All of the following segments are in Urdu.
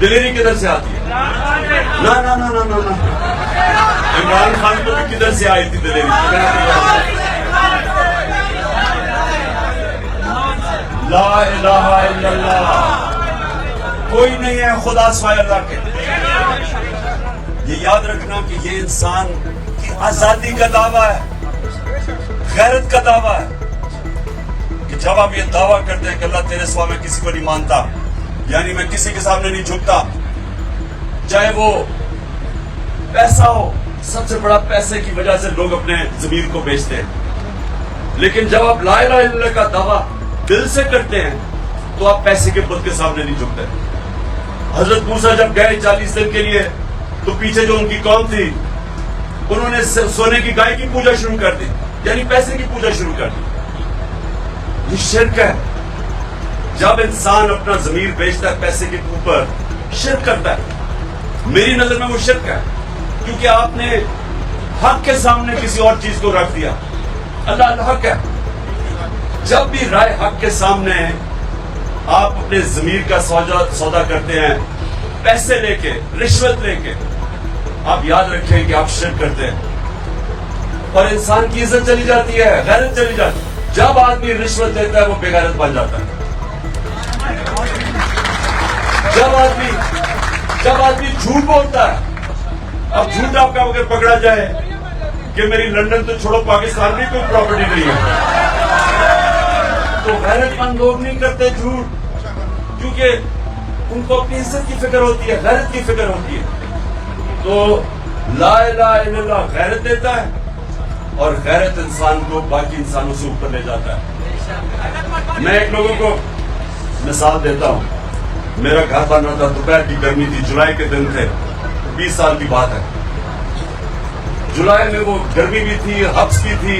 دلیری کدھر سے آتی ہے؟ نا نا نا نا نا نا عمران خان کو بھی کدھر سے آئی تھی دلیری؟ لا الہ الا اللہ، کوئی نہیں ہے خدا سوائے اللہ کے۔ یہ یاد رکھنا کہ یہ انسان کی آزادی کا دعویٰ ہے، غیرت کا دعویٰ ہے، کہ جب آپ یہ دعویٰ کرتے ہیں کہ اللہ تیرے سوا میں کسی کو نہیں مانتا، یعنی میں کسی کے سامنے نہیں جھکتا، چاہے وہ پیسہ ہو۔ سب سے بڑا پیسے کی وجہ سے لوگ اپنے ضمیر کو بیچتے ہیں، لیکن جب آپ لا الہ الا اللہ کا دعویٰ دل سے کرتے ہیں تو آپ پیسے کے بت کے سامنے نہیں جھکتے۔ حضرت موسیٰ جب گئے 40 دن کے لیے تو پیچھے جو ان کی قوم تھی انہوں نے سونے کی گائے کی پوجا شروع کر دی، یعنی پیسے کی پوجا شروع کر دی۔ یہ شرک ہے۔ جب انسان اپنا ضمیر بیچتا ہے پیسے کے اوپر، شرک کرتا ہے۔ میری نظر میں وہ شرک ہے، کیونکہ آپ نے حق کے سامنے کسی اور چیز کو رکھ دیا۔ اللہ الحق ہے۔ جب بھی رائے حق کے سامنے آپ اپنے ضمیر کا سودا کرتے ہیں پیسے لے کے، رشوت لے کے، آپ یاد رکھیں کہ آپ شرک کرتے ہیں اور انسان کی عزت چلی جاتی ہے، غیرت چلی جاتی ہے۔ جب آدمی رشوت دیتا ہے وہ بے غیرت بن جاتا ہے۔ جب آدمی جھوٹ بولتا ہے، اب جھوٹ آپ کا اگر پکڑا جائے کہ میری لندن تو چھوڑو پاکستان میں کوئی پراپرٹی نہیں ہے، تو غیرت مند لوگ نہیں کرتے جھوٹ، کیونکہ ان کو اپنی عزت کی فکر ہوتی ہے، غیرت کی فکر ہوتی ہے۔ تو لا الہ الا اللہ غیرت دیتا ہے اور غیرت انسان کو باقی انسانوں سے اوپر لے جاتا ہے۔ میں ایک لوگوں کو مثال دیتا ہوں۔ میرا گھر بن رہا تھا، دوپہر کی گرمی تھی، جولائی کے دن تھے، 20 سال کی بات ہے۔ جولائی میں وہ گرمی بھی تھی، حبس بھی تھی،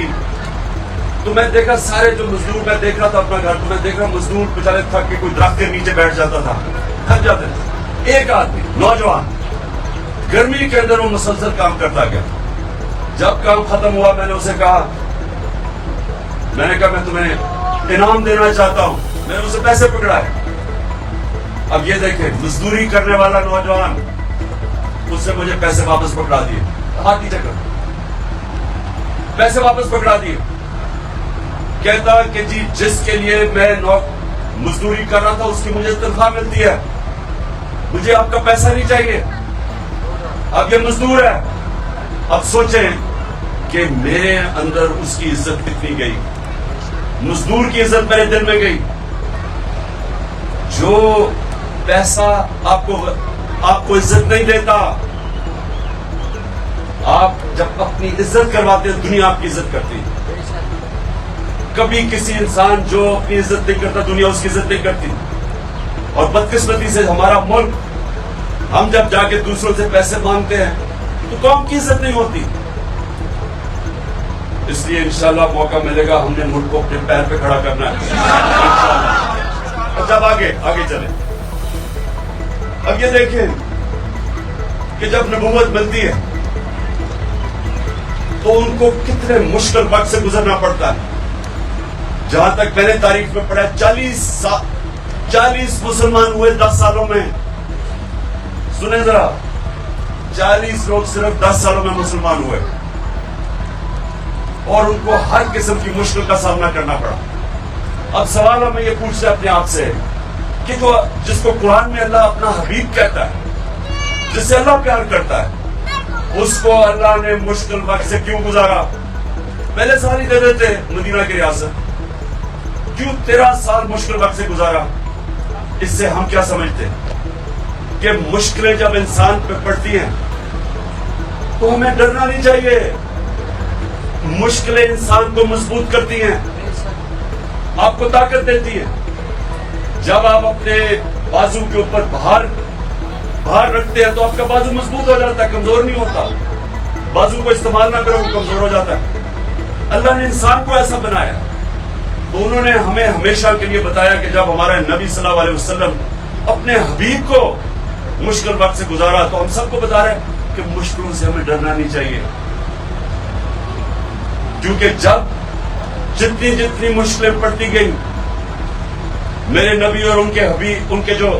تو میں دیکھا سارے جو مزدور، میں دیکھ رہا تھا اپنا گھر، تو میں دیکھ رہا مزدور بیچارے تھک کے کوئی درخت کے نیچے بیٹھ جاتا تھا، تھک جاتے تھے۔ ایک آدمی نوجوان گرمی کے اندر وہ مسلسل کام کرتا گیا۔ جب کام ختم ہوا میں نے اسے کہا، میں تمہیں انعام دینا چاہتا ہوں۔ میں نے اسے پیسے پکڑائے۔ اب یہ دیکھیں، مزدوری کرنے والا نوجوان، اس سے مجھے پیسے واپس پکڑا دیے، ہاتھ نیچے کر، پیسے واپس پکڑا دیے۔ کہتا کہ جی جس کے لیے میں مزدوری کر رہا تھا اس کی مجھے تنخواہ ملتی ہے، مجھے آپ کا پیسہ نہیں چاہیے۔ اب یہ مزدور ہے۔ اب سوچیں کہ میرے اندر اس کی عزت کتنی گئی، مزدور کی عزت میرے دل میں گئی۔ جو پیسہ آپ کو عزت نہیں دیتا، آپ جب اپنی عزت کرواتے ہیں دنیا آپ کی عزت کرتی ہے۔ کبھی کسی انسان جو اپنی عزت نہیں کرتا دنیا اس کی عزت نہیں کرتی۔ اور بدقسمتی سے ہمارا ملک، ہم جب جا کے دوسروں سے پیسے مانگتے ہیں تو قوم کی عزت نہیں ہوتی۔ اس لیے انشاءاللہ موقع ملے گا، ہم نے ملک کو اپنے پیر پہ کھڑا کرنا ہے انشاءاللہ۔ اور جب آگے چلیں، اب یہ دیکھیں کہ جب نبوت ملتی ہے تو ان کو کتنے مشکل وقت سے گزرنا پڑتا ہے۔ جہاں تک میں نے تاریخ میں پڑھا 40 مسلمان ہوئے 10 سالوں میں۔ سنیں ذرا، 40 لوگ صرف 10 سالوں میں مسلمان ہوئے اور ان کو ہر قسم کی مشکل کا سامنا کرنا پڑا۔ اب سوال ہمیں یہ پوچھتے ہیں اپنے آپ سے کہ جس کو قرآن میں اللہ اپنا حبیب کہتا ہے، جس سے اللہ پیار کرتا ہے، اس کو اللہ نے مشکل وقت سے کیوں گزارا؟ پہلے سال ہی دے دیتے مدینہ کی ریاست، کیوں 13 سال مشکل وقت سے گزارا؟ اس سے ہم کیا سمجھتے ہیں کہ مشکلیں جب انسان پہ پڑتی ہیں تو ہمیں ڈرنا نہیں چاہیے۔ مشکلیں انسان کو مضبوط کرتی ہیں، آپ کو طاقت دیتی ہیں۔ جب آپ اپنے بازو کے اوپر بھار رکھتے ہیں تو آپ کا بازو مضبوط ہو جاتا ہے، کمزور نہیں ہوتا۔ بازو کو استعمال نہ کرو کمزور ہو جاتا ہے۔ اللہ نے انسان کو ایسا بنایا، تو انہوں نے ہمیں ہمیشہ کے لیے بتایا کہ جب ہمارے نبی صلی اللہ علیہ وسلم اپنے حبیب کو مشکل وقت سے گزارا تو ہم سب کو بتا رہے ہیں کہ مشکلوں سے ہمیں ڈرنا نہیں چاہیے، کیونکہ جب جتنی مشکلیں پڑتی گئیں، میرے نبی اور ان کے حبیب، ان کے جو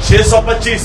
625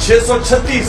636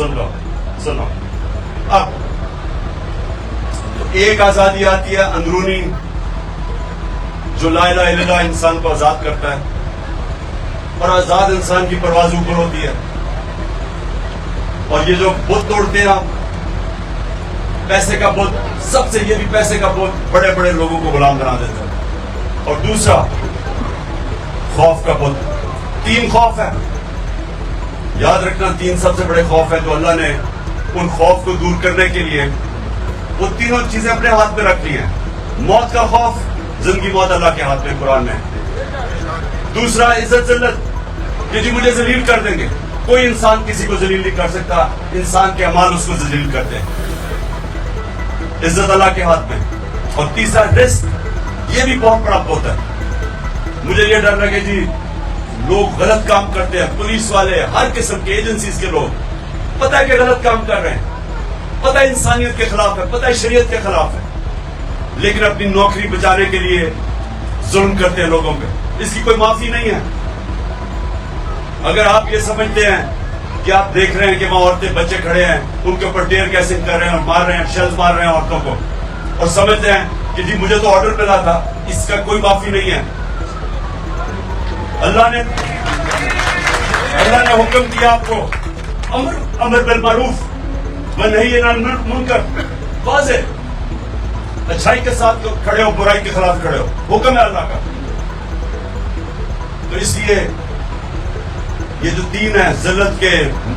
سن لو اب ایک آزادی آتی ہے اندرونی جو لا الہ الا اللہ انسان کو آزاد کرتا ہے، اور آزاد انسان کی پرواز اوپر ہوتی ہے. اور یہ جو بت توڑتے ہیں آپ، پیسے کا بت، سب سے یہ بھی پیسے کا بت بڑے بڑے لوگوں کو غلام بنا دیتا ہے. اور دوسرا خوف کا بت. 3 خوف ہے، یاد رکھنا 3 سب سے بڑے خوف ہیں. تو اللہ نے ان خوف کو دور کرنے کے لیے وہ تینوں چیزیں اپنے ہاتھ میں رکھ لی ہیں. موت کا خوف، زندگی موت اللہ کے ہاتھ میں قرآن میں. دوسرا عزت ذلت، کہ جی مجھے ذلیل کر دیں گے. کوئی انسان کسی کو ذلیل نہیں کر سکتا، انسان کے اعمال اس کو ذلیل کرتے ہیں. عزت اللہ کے ہاتھ میں. اور تیسرا رزق، یہ بھی بہت بڑا بہت ہے. مجھے یہ ڈر لگے جی لوگ غلط کام کرتے ہیں، پولیس والے، ہر قسم کے ایجنسیز کے لوگ، پتہ ہے کہ غلط کام کر رہے ہیں، پتہ ہے انسانیت کے خلاف ہے، پتہ ہے شریعت کے خلاف ہے، لیکن اپنی نوکری بچانے کے لیے ظلم کرتے ہیں لوگوں پہ. اس کی کوئی معافی نہیں ہے. اگر آپ یہ سمجھتے ہیں کہ آپ دیکھ رہے ہیں کہ وہاں عورتیں بچے کھڑے ہیں، ان کے اوپر ٹیئر گیسنگ کر رہے ہیں اور مار رہے ہیں، شیلز مار رہے ہیں عورتوں کو، اور سمجھتے ہیں کہ جی مجھے تو آرڈر ملا تھا، اس کا کوئی معافی نہیں ہے. اللہ نے حکم دیا آپ کو امر بالمعروف ونہی عن المنکر. واضح اچھائی کے ساتھ کھڑے ہو، برائی کے خلاف کھڑے ہو، حکم ہے اللہ کا. تو اس لیے یہ جو 3 ہے، ذلت کے،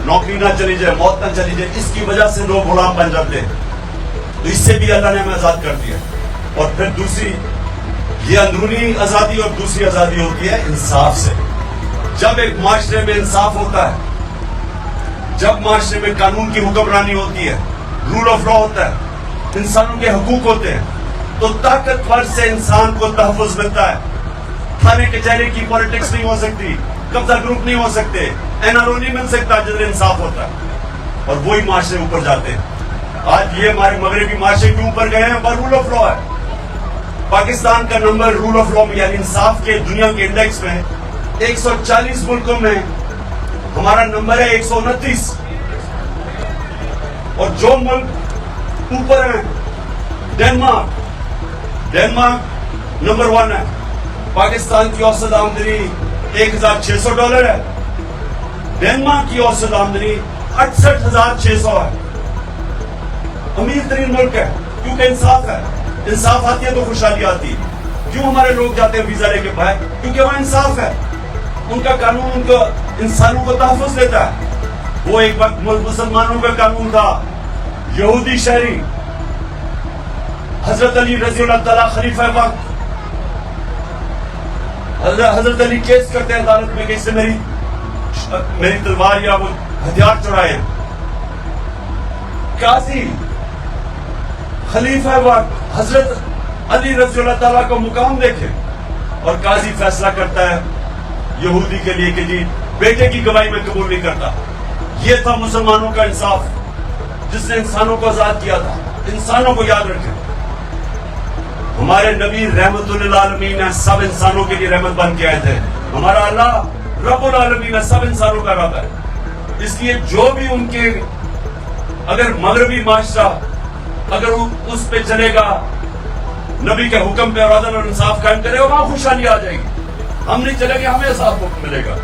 نوکری نہ چلی جائے، موت نہ چلی جائے، اس کی وجہ سے لوگ غلام بن جاتے ہیں. تو اس سے بھی اللہ نے ہمیں آزاد کر دیا. اور پھر دوسری یہ اندرونی آزادی، اور دوسری آزادی ہوتی ہے انصاف سے. جب ایک معاشرے میں انصاف ہوتا ہے، جب معاشرے میں قانون کی حکمرانی ہوتی ہے، رول آف لا ہوتا ہے، انسانوں کے حقوق ہوتے ہیں، تو طاقتور سے انسان کو تحفظ ملتا ہے. تھانے کچہری کی پالیٹکس نہیں ہو سکتی، قبضہ گروپ نہیں ہو سکتے، این آر او نہیں مل سکتا جدھر انصاف ہوتا ہے. اور وہی معاشرے اوپر جاتے ہیں. آج یہ ہمارے مغربی معاشرے کے اوپر گئے ہیں، پر رول آف لا ہے. پاکستان کا نمبر رول آف لا میں یعنی انصاف کے دنیا کے انڈیکس میں 140 ملکوں میں ہمارا نمبر ہے 129. اور جو ملک اوپر ہیں، ڈینمارک نمبر 1 ہے. پاکستان کی اوسط آمدنی $1,600 ہے، ڈینمارک کی اوسط آمدنی 68,600 ہے. امیر ترین ملک ہے، کیونکہ انصاف ہے. انصاف آتی ہے تو خوشحالی آتی ہے. کیوں ہمارے لوگ جاتے ہیں ویزا لے کے باہر؟ کیونکہ وہاں انصاف ہے. ان کا قانون ان کو انسانوں کو تحفظ دیتا ہے. وہ ایک وقت مسلمانوں کا قانون تھا، یہودی شہری، حضرت علی رضی اللہ تعالیٰ خلیفہ وقت، حضرت علی کیس کرتے ہیں عدالت میں کہ اس سے میری تلوار یا وہ ہتھیار چرائے ہیں. قاضی خلیفہ وقت حضرت علی رضی اللہ تعالیٰ کو مقام دیکھے، اور قاضی فیصلہ کرتا ہے یہودی کے لیے کہ جی بیٹے کی گواہی میں قبول نہیں کرتا. یہ تھا مسلمانوں کا انصاف، جس نے انسانوں کو آزاد کیا تھا. انسانوں کو یاد رکھیں، ہمارے نبی رحمت للعالمین ہے، سب انسانوں کے لیے رحمت بن کے آئے تھے. ہمارا اللہ رب العالمین ہے، سب انسانوں کا رب ہے. اس لیے جو بھی ان کے اگر مغربی معاشرہ اگر اس پہ چلے گا، نبی کے حکم پہ اور عدل اور انصاف قائم کرے گا، وہاں خوشحالی آ جائے گی. ہم نہیں چلے گے، ہمیں صاف حکم ملے گا.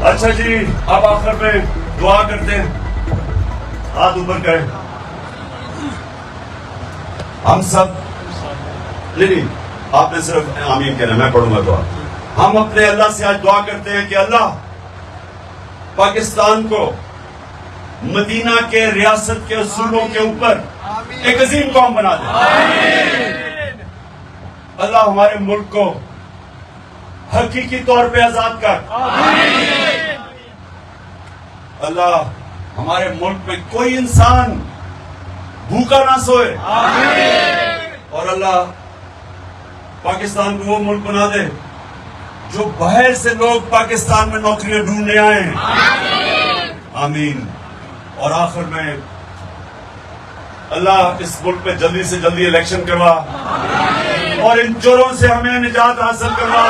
اچھا جی، اب آخر میں دعا کرتے ہیں. ہاتھ اوپر کریں. ہم سب نہیں، آپ نے صرف آمین کہنا، میں پڑھوں گا دعا. ہم اپنے اللہ سے آج دعا کرتے ہیں کہ اللہ پاکستان کو مدینہ کے ریاست کے اصولوں کے اوپر ایک عظیم قوم بنا دے. اللہ ہمارے ملک کو حقیقی طور پہ آزاد کر. اللہ ہمارے ملک میں کوئی انسان بھوکا نہ سوئے. اور اللہ پاکستان کو وہ ملک بنا دے جو باہر سے لوگ پاکستان میں نوکریاں ڈھونڈنے آئے. آمین. اور آخر میں اللہ اس ملک پہ جلدی سے جلدی الیکشن کروا اور ان چوروں سے ہمیں نجات حاصل کروا.